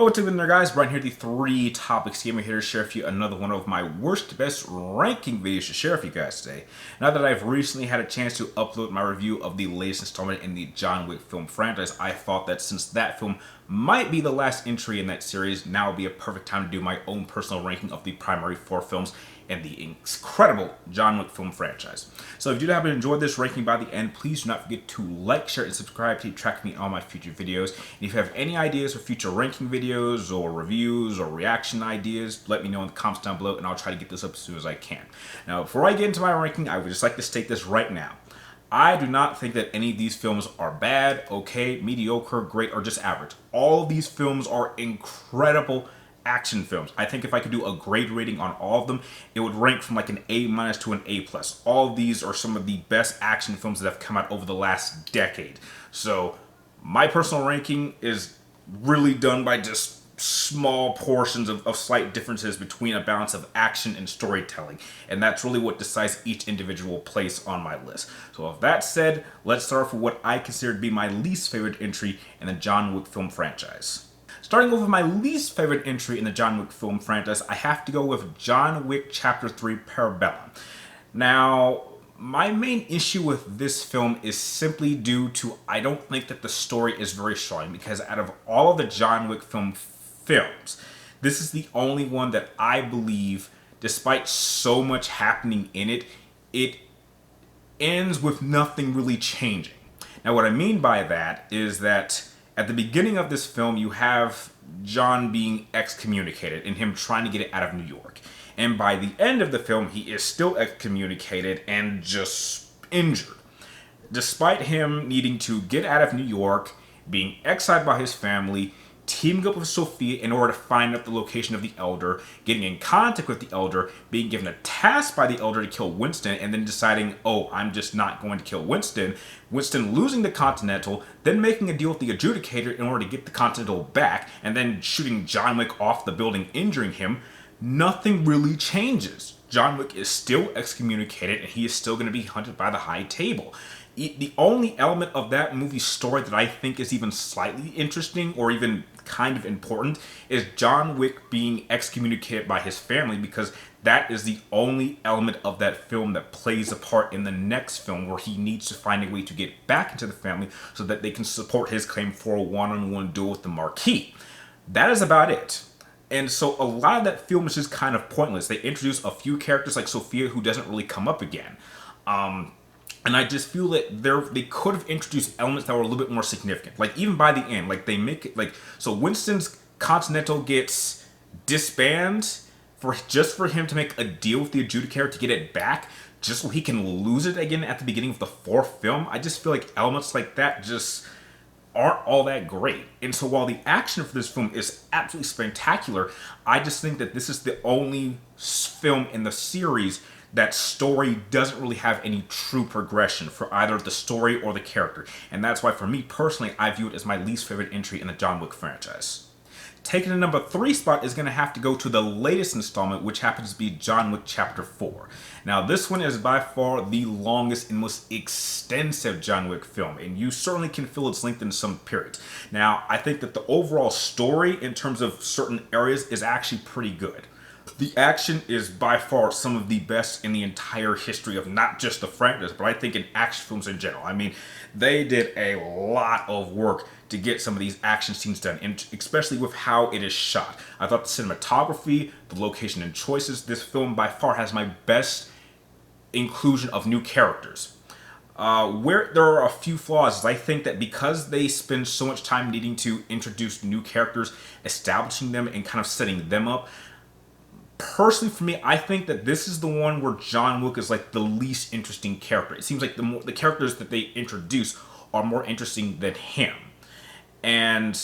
Oh, what's up in there, guys? Brian here, the Three Topics Gamer, here to share with you another one of my worst to best ranking videos to share with you guys today. Now that I've recently had a chance to upload my review of the latest installment in the John Wick film franchise, I thought that since that film might be the last entry in that series, now would be a perfect time to do my own personal ranking of the primary four films in the incredible John Wick film franchise. So if you do happen to enjoy this ranking by the end, please do not forget to like, share, and subscribe to keep track of me on my future videos. And if you have any ideas for future ranking videos or reviews or reaction ideas, let me know in the comments down below and I'll try to get this up as soon as I can. Now, before I get into my ranking, I would just like to state this right now. I do not think that any of these films are bad, okay, mediocre, great, or just average. All of these films are incredible action films. I think if I could do a grade rating on all of them, it would rank from like an A- to an A+. All of these are some of the best action films that have come out over the last decade. So my personal ranking is really done by just small portions of slight differences between a balance of action and storytelling. And that's really what decides each individual place on my list. So with that said, let's start off with what I consider to be my least favorite entry in the John Wick film franchise. Starting off with my least favorite entry in the John Wick film franchise, I have to go with John Wick Chapter 3 Parabellum. Now, my main issue with this film is simply due to I don't think that the story is very strong, because out of all of the John Wick films, this is the only one that I believe, despite so much happening in it, it ends with nothing really changing. Now, what I mean by that is that at the beginning of this film, you have John being excommunicated and him trying to get it out of New York. And by the end of the film, he is still excommunicated and just injured. Despite him needing to get out of New York, being exiled by his family, teaming up with Sophia in order to find out the location of the Elder, getting in contact with the Elder, being given a task by the Elder to kill Winston, and then deciding, oh, I'm just not going to kill Winston. Winston losing the Continental, then making a deal with the Adjudicator in order to get the Continental back, and then shooting John Wick off the building, injuring him. Nothing really changes. John Wick is still excommunicated, and he is still going to be hunted by the High Table. The only element of that movie's story that I think is even slightly interesting or even kind of important is John Wick being excommunicated by his family, because that is the only element of that film that plays a part in the next film, where he needs to find a way to get back into the family so that they can support his claim for a one-on-one duel with the Marquis. That is about it. And so a lot of that film is just kind of pointless. They introduce a few characters like Sophia, who doesn't really come up again. And I just feel that they could have introduced elements that were a little bit more significant. Like, even by the end, like, they make it, like, so Winston's Continental gets disbanded just for him to make a deal with the Adjudicator to get it back, just so he can lose it again at the beginning of the fourth film. I just feel like elements like that just aren't all that great. And so while the action for this film is absolutely spectacular, I just think that this is the only film in the series that story doesn't really have any true progression for either the story or the character. And that's why, for me personally, I view it as my least favorite entry in the John Wick franchise. Taking the number 3 spot is going to have to go to the latest installment, which happens to be John Wick Chapter 4. Now, this one is by far the longest and most extensive John Wick film, and you certainly can feel its length in some periods. Now, I think that the overall story, in terms of certain areas, is actually pretty good. The action is by far some of the best in the entire history of not just the franchise, but I think in action films in general. I mean, they did a lot of work to get some of these action scenes done, and especially with how it is shot. I thought the cinematography, the location and choices, this film by far has my best inclusion of new characters. Where there are a few flaws is I think that because they spend so much time needing to introduce new characters, establishing them and kind of setting them up, personally, for me, I think that this is the one where John Wick is like the least interesting character. It seems like the characters that they introduce are more interesting than him. And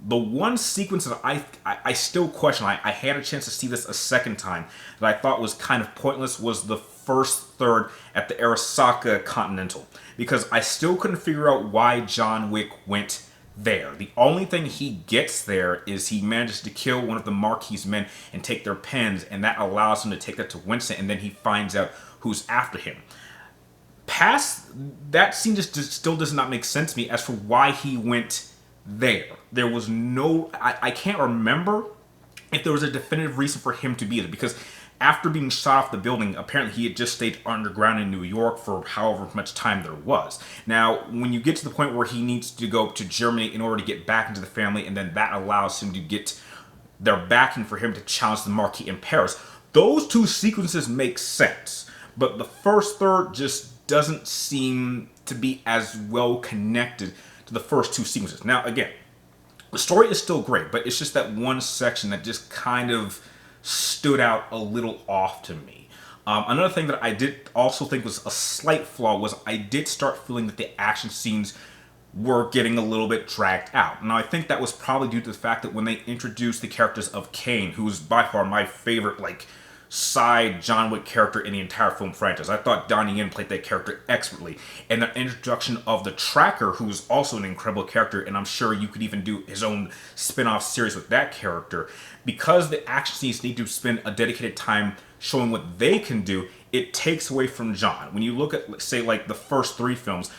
the one sequence that I still question, I had a chance to see this a second time, that I thought was kind of pointless, was the first third at the Arasaka Continental. Because I still couldn't figure out why John Wick went there. The only thing he gets there is he manages to kill one of the Marquis' men and take their pens, and that allows him to take that to Winston, and then he finds out who's after him. Past that scene just still does not make sense to me as for why he went there. There was no, I can't remember if there was a definitive reason for him to be there, because after being shot off the building, apparently he had just stayed underground in New York for however much time there was. Now, when you get to the point where he needs to go to Germany in order to get back into the family, and then that allows him to get their backing for him to challenge the Marquis in Paris, those two sequences make sense. But the first third just doesn't seem to be as well connected to the first two sequences. Now, again, the story is still great, but it's just that one section that just kind of stood out a little off to me. Another thing that I did also think was a slight flaw was I did start feeling that the action scenes were getting a little bit dragged out. Now, I think that was probably due to the fact that when they introduced the characters of Kane, who's by far my favorite, side John Wick character in the entire film franchise. I thought Donnie Yen played that character expertly. And the introduction of the Tracker, who's also an incredible character, and I'm sure you could even do his own spin-off series with that character. Because the action scenes need to spend a dedicated time showing what they can do, it takes away from John. When you look at, say, the first three films,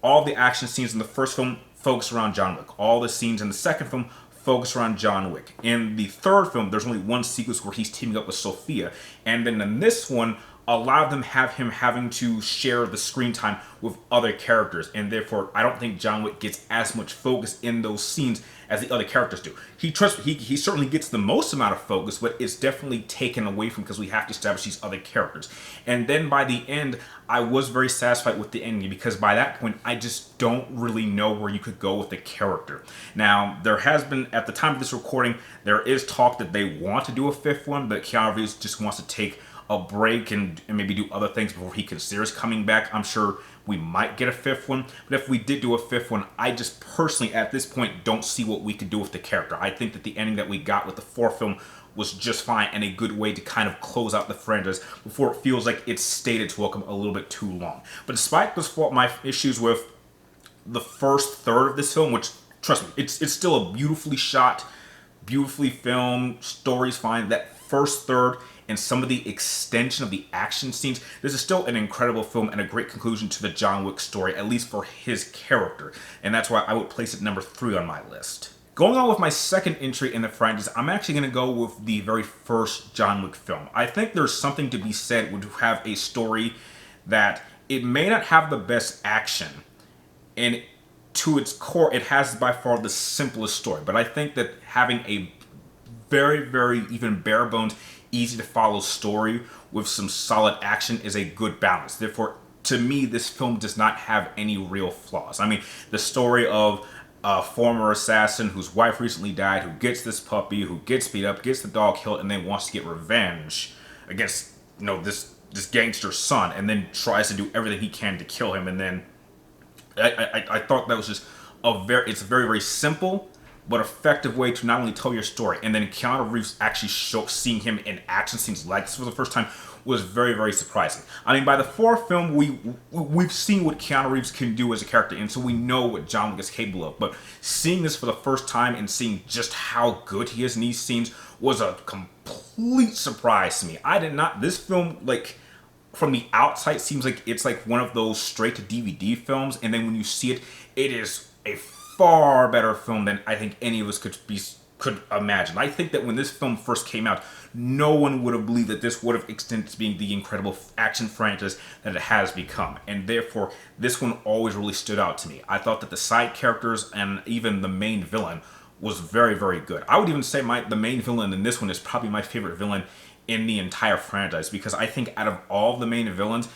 all the action scenes in the first film focus around John Wick. All the scenes in the second film focus around John Wick. In the third film, there's only one sequence where he's teaming up with Sophia. And then in this one, a lot of them have him having to share the screen time with other characters. And therefore, I don't think John Wick gets as much focus in those scenes as the other characters do. He certainly gets the most amount of focus, but it's definitely taken away from because we have to establish these other characters. And then by the end, I was very satisfied with the ending because by that point, I just don't really know where you could go with the character. Now, there has been, at the time of this recording, there is talk that they want to do a fifth one, but Keanu Reeves just wants to take a break and maybe do other things before he considers coming back. I'm sure we might get a fifth one, but if we did do a fifth one, I just personally at this point don't see what we could do with the character. I think that the ending that we got with the fourth film was just fine and a good way to kind of close out the franchise before it feels like it's stayed its welcome a little bit too long. But despite my issues with the first third of this film, which, trust me, it's still a beautifully shot, beautifully filmed, story's fine, that first third and some of the extension of the action scenes, this is still an incredible film and a great conclusion to the John Wick story, at least for his character. And that's why I would place it number 3 on my list. Going on with my second entry in the franchise, I'm actually going to go with the very first John Wick film. I think there's something to be said when you have a story that it may not have the best action, and to its core, it has by far the simplest story. But I think that having a very, very even bare bones, easy to follow story with some solid action is a good balance. Therefore, to me, this film does not have any real flaws. I mean, the story of a former assassin whose wife recently died, who gets this puppy, who gets beat up, gets the dog killed, and then wants to get revenge against, this gangster's son, and then tries to do everything he can to kill him. And then I thought that was just it's a very, very simple but effective way to not only tell your story, and then Keanu Reeves actually seeing him in action scenes like this for the first time was very, very surprising. I mean, by the fourth film, we've seen what Keanu Reeves can do as a character, and so we know what John Wick is capable of. But seeing this for the first time and seeing just how good he is in these scenes was a complete surprise to me. This film, from the outside, seems like it's like one of those straight to DVD films, and then when you see it, it is a far better film than I think any of us could imagine. I think that when this film first came out, no one would have believed that this would have extended to being the incredible action franchise that it has become. And therefore, this one always really stood out to me. I thought that the side characters and even the main villain was very, very good. I would even say the main villain in this one is probably my favorite villain in the entire franchise, because I think out of all the main villains,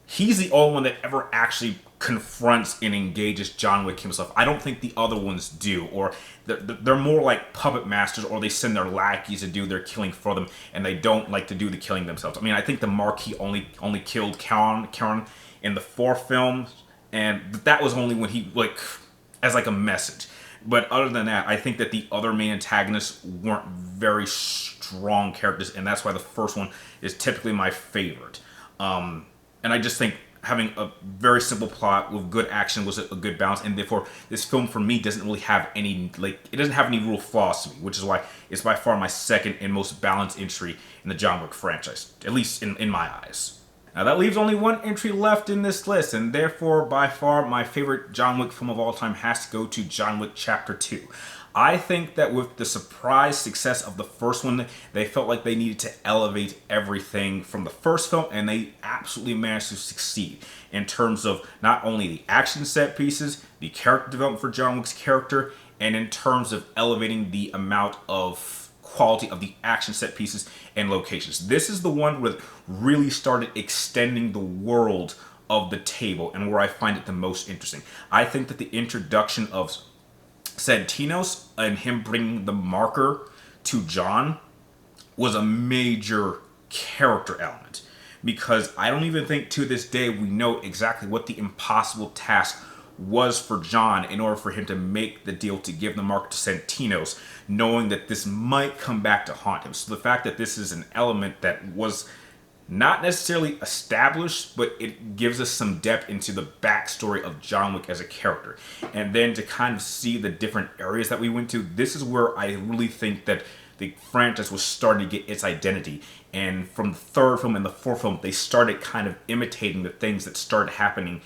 he's the only one that ever actually confronts and engages John Wick himself. I don't think the other ones do, or they're more like puppet masters, or they send their lackeys to do their killing for them, and they don't like to do the killing themselves. I mean, I think the Marquis only killed Karen in the fourth film, and that was only when he, as a message. But other than that, I think that the other main antagonists weren't very strong characters, and that's why the first one is typically my favorite. And I just think having a very simple plot with good action was a good balance, and therefore this film for me doesn't really have any it doesn't have any real flaws to me, which is why it's by far my second and most balanced entry in the John Wick franchise, at least in my eyes. Now that leaves only one entry left in this list, and therefore by far my favorite John Wick film of all time has to go to John Wick Chapter 2. I think that with the surprise success of the first one, they felt like they needed to elevate everything from the first film, and they absolutely managed to succeed in terms of not only the action set pieces, the character development for John Wick's character, and in terms of elevating the amount of quality of the action set pieces and locations. This is the one where it really started extending the world of the table and where I find it the most interesting. I think that the introduction of Santinos and him bringing the marker to John was a major character element, because I don't even think to this day we know exactly what the impossible task was for John in order for him to make the deal to give the marker to Santinos, knowing that this might come back to haunt him. So the fact that this is an element that was not necessarily established, but it gives us some depth into the backstory of John Wick as a character. And then to kind of see the different areas that we went to, this is where I really think that the franchise was starting to get its identity. And from the third film and the fourth film, they started kind of imitating the things that started happening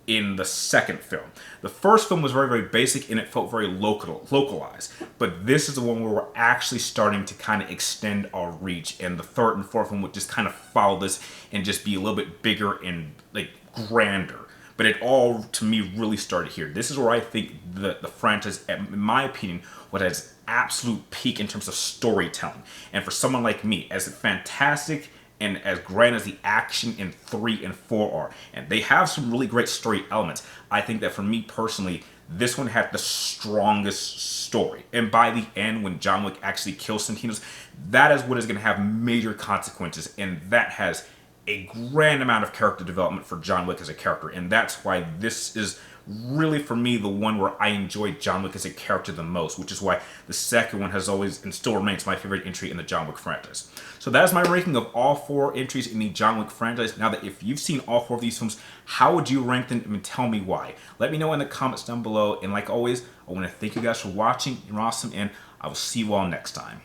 in the second film. The first film was very, very basic and it felt very localized. But this is the one where we're actually starting to kind of extend our reach. And the third and fourth film would just kind of follow this and just be a little bit bigger and like grander. But it all, to me, really started here. This is where I think the franchise, in my opinion, was at its absolute peak in terms of storytelling. And for someone like me, as fantastic and as grand as the action in 3 and 4 are, and they have some really great story elements, I think that for me personally, this one had the strongest story. And by the end, when John Wick actually kills Santinos, that is what is going to have major consequences, and that has a grand amount of character development for John Wick as a character. And that's why this is really, for me, the one where I enjoy John Wick as a character the most, which is why the second one has always and still remains my favorite entry in the John Wick franchise. So that is my ranking of all 4 entries in the John Wick franchise. Now that if you've seen all 4 of these films, how would you rank them and tell me why? Let me know in the comments down below. And like always, I want to thank you guys for watching. You're awesome, and I will see you all next time.